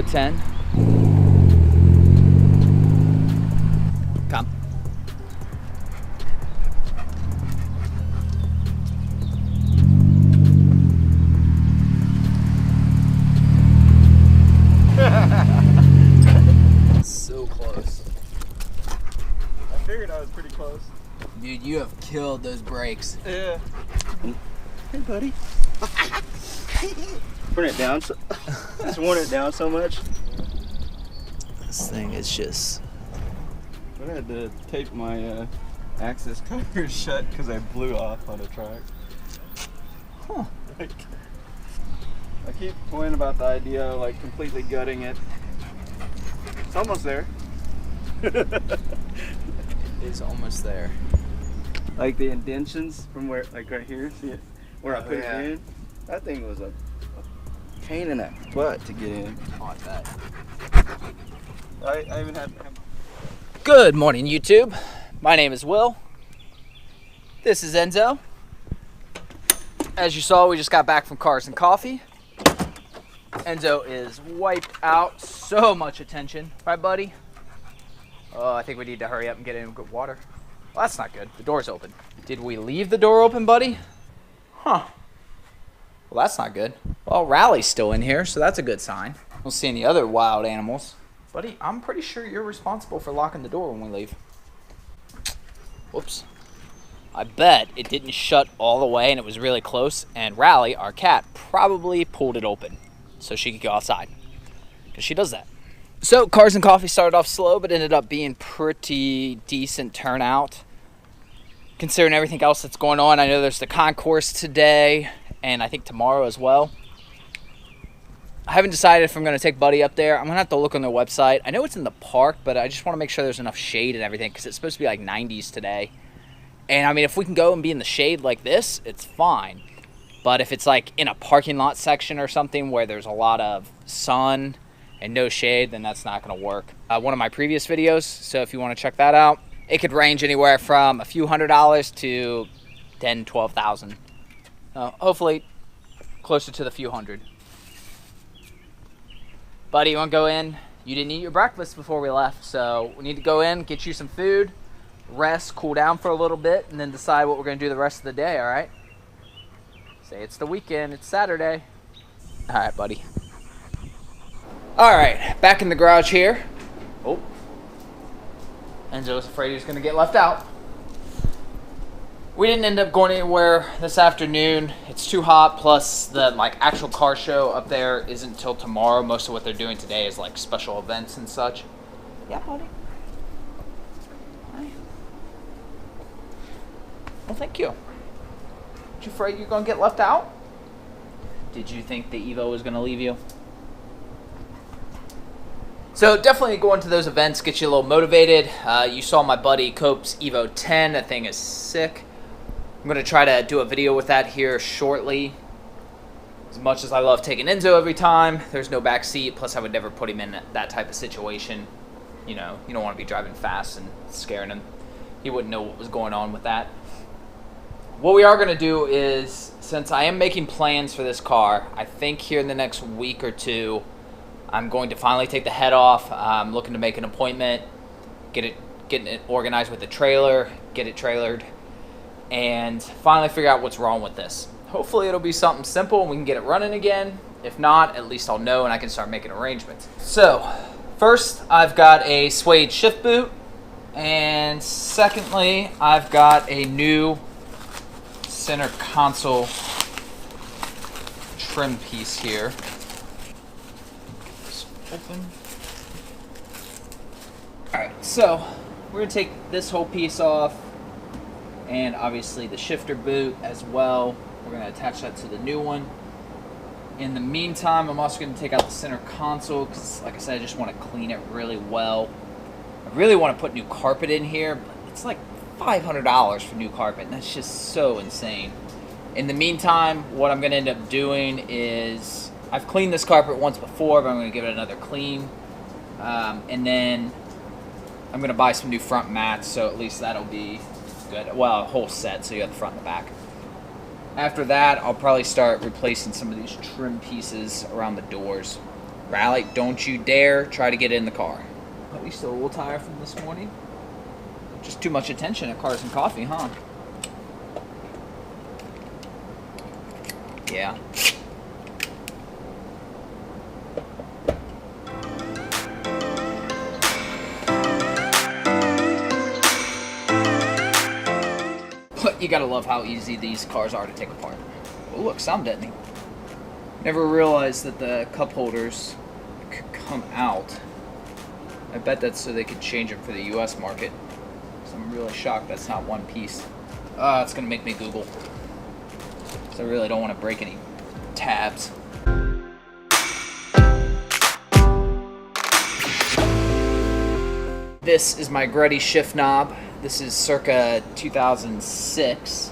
10. Come. So close. I figured I was pretty close. Dude, you have killed those brakes. Yeah. Hey, buddy. Turn it down. Just worn it down so much. This thing is just... I had to tape my access cover shut because I blew off on a track. Huh. Like, I keep pointing about the idea of like completely gutting it. It's almost there. It's almost there. Like the indentions from where, like right here, see it? Where I put it in? That thing was a pain in the butt to get in. Oh, I bet. I even had to have... Good morning, YouTube. My name is Will. This is Enzo. As you saw, we just got back from Cars and Coffee. Enzo is wiped out. So much attention. Right, buddy? Oh, I think we need to hurry up and get in good water. Well, that's not good. The door's open. Did we leave the door open, buddy? Huh. Well, that's not good. Well, Rally's still in here, so that's a good sign. We'll see any other wild animals. Buddy, I'm pretty sure you're responsible for locking the door when we leave. Whoops. I bet it didn't shut all the way and it was really close, and Rally, our cat, probably pulled it open so she could go outside, because she does that. So Cars and Coffee started off slow, but ended up being pretty decent turnout considering everything else that's going on. I know there's the concourse today and I think tomorrow as well. I haven't decided if I'm going to take Buddy up there. I'm going to have to look on their website. I know it's in the park, but I just want to make sure there's enough shade and everything, because it's supposed to be like 90s today. And I mean, if we can go and be in the shade like this, it's fine. But if it's like in a parking lot section or something where there's a lot of sun and no shade, then that's not going to work. One of my previous videos, so if you want to check that out, it could range anywhere from a few $100s to $10,000, $12,000. Hopefully closer to the few hundred. Buddy, you want to go in? You didn't eat your breakfast before we left, so we need to go in, get you some food, rest, cool down for a little bit, and then decide what we're going to do the rest of the day, all right? Say it's the weekend, it's Saturday. All right, buddy. All right, back in the garage here. Oh. Enzo was afraid he was going to get left out. We didn't end up going anywhere this afternoon. It's too hot, plus the actual car show up there isn't until tomorrow. Most of what they're doing today is like special events and such. Yeah, buddy. Hi. Well, thank you. You afraid you're going to get left out? Did you think the Evo was going to leave you? So definitely going to those events gets you a little motivated. You saw my buddy Cope's Evo 10. That thing is sick. I'm going to try to do a video with that here shortly. As much as I love taking Enzo every time, there's no back seat. Plus, I would never put him in that type of situation. You know, you don't want to be driving fast and scaring him. He wouldn't know what was going on with that. What we are going to do is, since I am making plans for this car, I think here in the next week or two, I'm going to finally take the head off. I'm looking to make an appointment, getting it organized with the trailer, get it trailered, and finally figure out what's wrong with this. Hopefully it'll be something simple and we can get it running again. If not, at least I'll know and I can start making arrangements. So, first I've got a suede shift boot, and secondly I've got a new center console trim piece here. Open. Alright, so we're going to take this whole piece off, and obviously the shifter boot as well. We're going to attach that to the new one. In the meantime, I'm also going to take out the center console because, like I said, I just want to clean it really well. I really want to put new carpet in here, but it's like $500 for new carpet, and that's just so insane. In the meantime, what I'm going to end up doing is, I've cleaned this carpet once before, but I'm going to give it another clean. And then I'm going to buy some new front mats, so at least that'll be good. Well, a whole set, so you have the front and the back. After that, I'll probably start replacing some of these trim pieces around the doors. Rally, don't you dare try to get in the car. At least a little tire from this morning. Just too much attention at Cars and Coffee, huh? Yeah. But you gotta love how easy these cars are to take apart. Oh look, sound deadening. Never realized that the cup holders could come out. I bet that's so they could change them for the US market. So I'm really shocked that's not one piece. It's gonna make me Google. So I really don't want to break any tabs. This is my Greddy shift knob. This is circa 2006.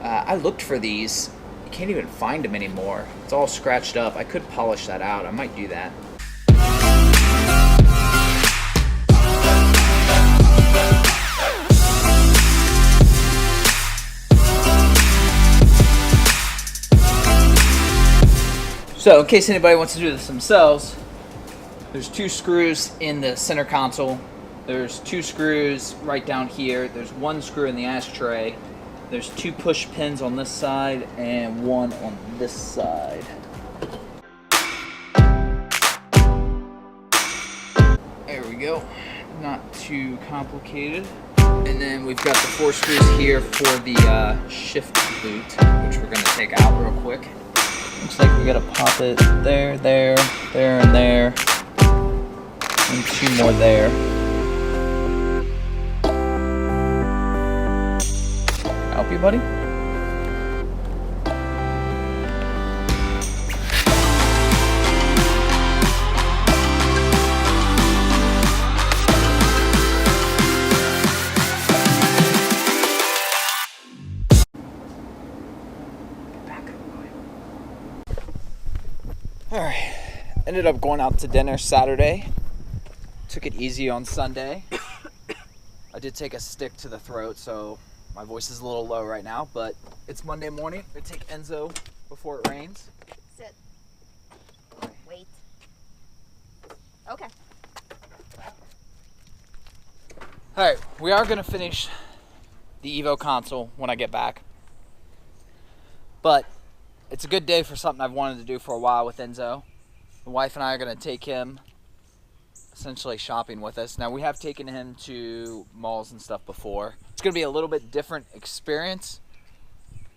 I looked for these. You can't even find them anymore. It's all scratched up. I could polish that out. I might do that. So in case anybody wants to do this themselves, there's 2 screws in the center console. There's 2 screws right down here. There's 1 screw in the ashtray. There's 2 push pins on this side and 1 on this side. There we go. Not too complicated. And then we've got the 4 screws here for the shift boot, which we're going to take out real quick. Looks like we gotta pop it there, there, there, and there. And 2 more there. Help you, buddy? Alright, ended up going out to dinner Saturday. Took it easy on Sunday. I did take a stick to the throat, so my voice is a little low right now, but it's Monday morning. I'm gonna take Enzo before it rains. Sit. Wait. Okay. Alright, we are gonna finish the Evo console when I get back. But it's a good day for something I've wanted to do for a while with Enzo. The wife and I are going to take him essentially shopping with us. Now, we have taken him to malls and stuff before. It's going to be a little bit different experience.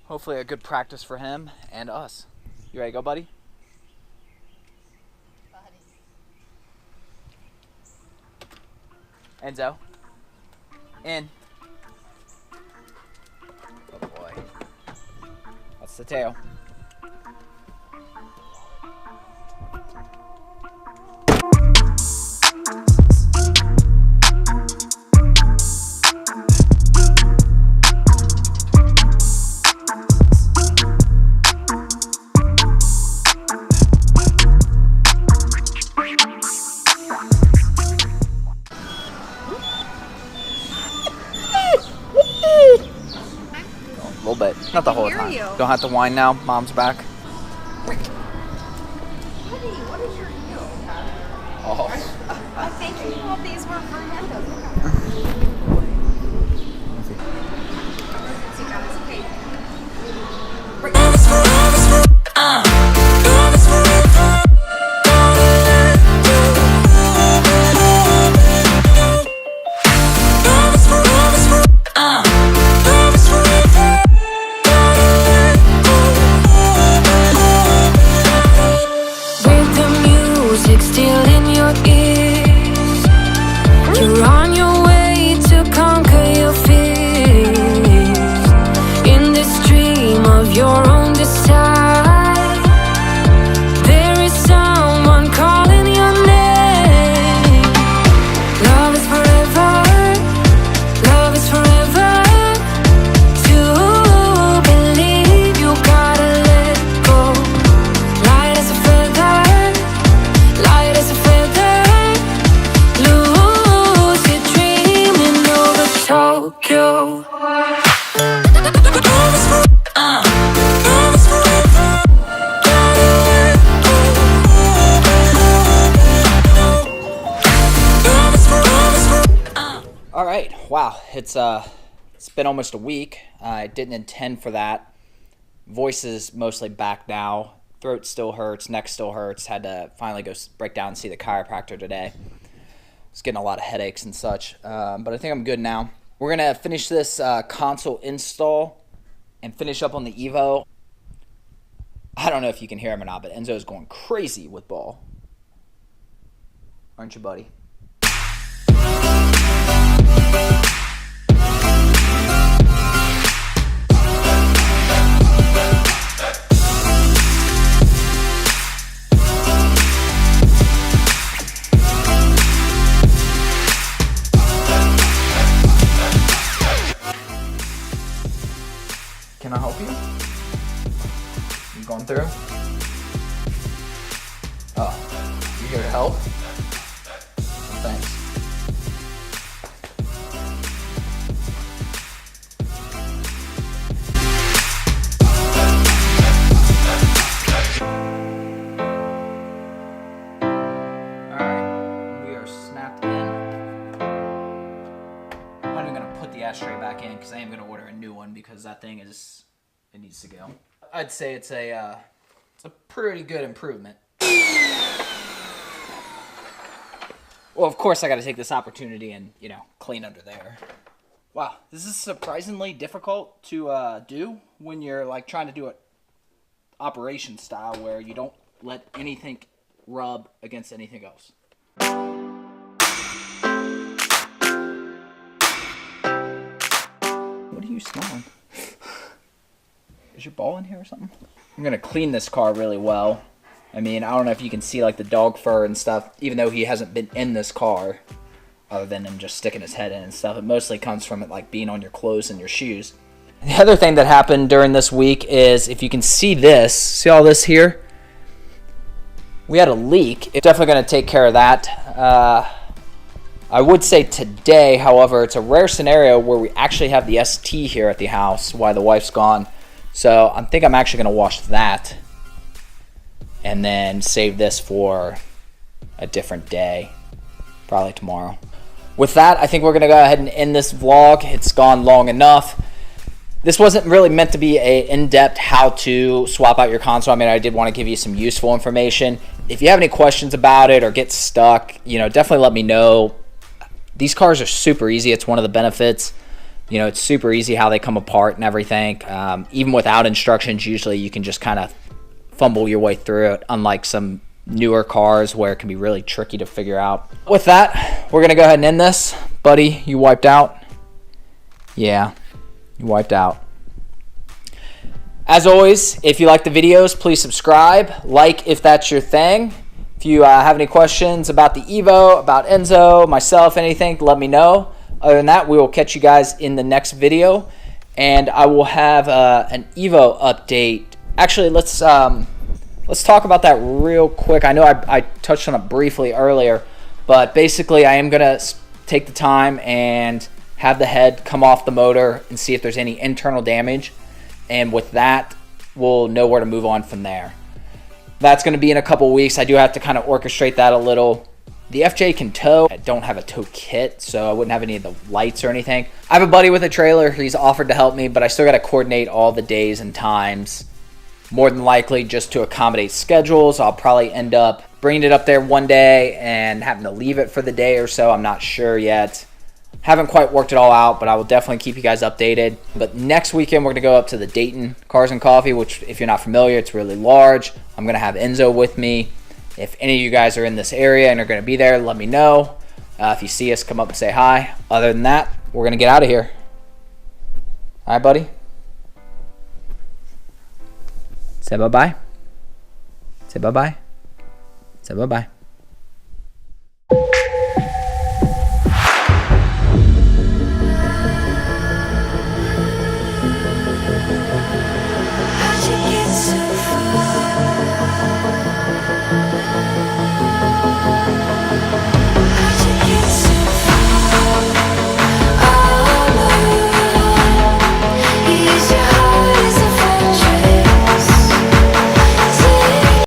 Hopefully a good practice for him and us. You ready to go, buddy? Enzo. In. Oh boy. That's the tail. A little bit, not the whole time. Don't have to whine now. Mom's back. Buddy, what is your deal? Oh. I think you thought these were for Nintendo. All right, wow, it's been almost a week. I didn't intend for that. Voice is mostly back now. Throat still hurts, neck still hurts. Had to finally go break down and see the chiropractor today. Was getting a lot of headaches and such, but I think I'm good now. We're gonna finish this console install and finish up on the Evo. I don't know if you can hear him or not, but Enzo's going crazy with ball. Aren't you, buddy? Can I help you? You going through? Oh, you here to help? Thanks. Alright, we are snapped in. I'm not even going to put the ashtray back in because I am going to order a new one because that thing is, it needs to go. I'd say it's a pretty good improvement. Well, of course I got to take this opportunity and, you know, clean under there. Wow, this is surprisingly difficult to do when you're like trying to do it operation style where you don't let anything rub against anything else. What are you smelling? Is your ball in here or something? I'm gonna clean this car really well. I mean, I don't know if you can see like the dog fur and stuff, even though he hasn't been in this car, other than him just sticking his head in and stuff. It mostly comes from it like being on your clothes and your shoes. And the other thing that happened during this week is, if you can see this, see all this here? We had a leak. It's definitely gonna take care of that. I would say today, however, it's a rare scenario where we actually have the ST here at the house while the wife's gone. So I think I'm actually gonna wash that and then save this for a different day, probably tomorrow. With that, I think we're gonna go ahead and end this vlog. It's gone long enough. This wasn't really meant to be an in-depth how to swap out your console. I mean, I did want to give you some useful information. If you have any questions about it or get stuck, you know, definitely let me know. These cars are super easy. It's one of the benefits. You know, it's super easy how they come apart and everything. Even without instructions, usually you can just kind of fumble your way through it, unlike some newer cars where it can be really tricky to figure out. With that, we're gonna go ahead and end this. Buddy, you wiped out? Yeah, you wiped out. As always, if you like the videos, please subscribe, like if that's your thing. If you have any questions about the Evo, about Enzo, myself, anything, let me know. Other than that, we will catch you guys in the next video, and I will have an Evo update. Actually, let's talk about that real quick. I know I touched on it briefly earlier, but basically I am gonna take the time and have the head come off the motor and see if there's any internal damage, and with that, we'll know where to move on from there. That's going to be in a couple weeks. I do have to kind of orchestrate that a little. The FJ can tow. I don't have a tow kit, so I wouldn't have any of the lights or anything. I have a buddy with a trailer. He's offered to help me, but I still got to coordinate all the days and times. More than likely, just to accommodate schedules, I'll probably end up bringing it up there one day and having to leave it for the day or so. I'm not sure yet. Haven't quite worked it all out, but I will definitely keep you guys updated. But next weekend, we're going to go up to the Dayton Cars and Coffee, which, if you're not familiar, it's really large. I'm going to have Enzo with me. If any of you guys are in this area and are going to be there, let me know. If you see us, come up and say hi. Other than that, we're going to get out of here. All right, buddy? Say bye-bye. Say bye-bye. Say bye-bye.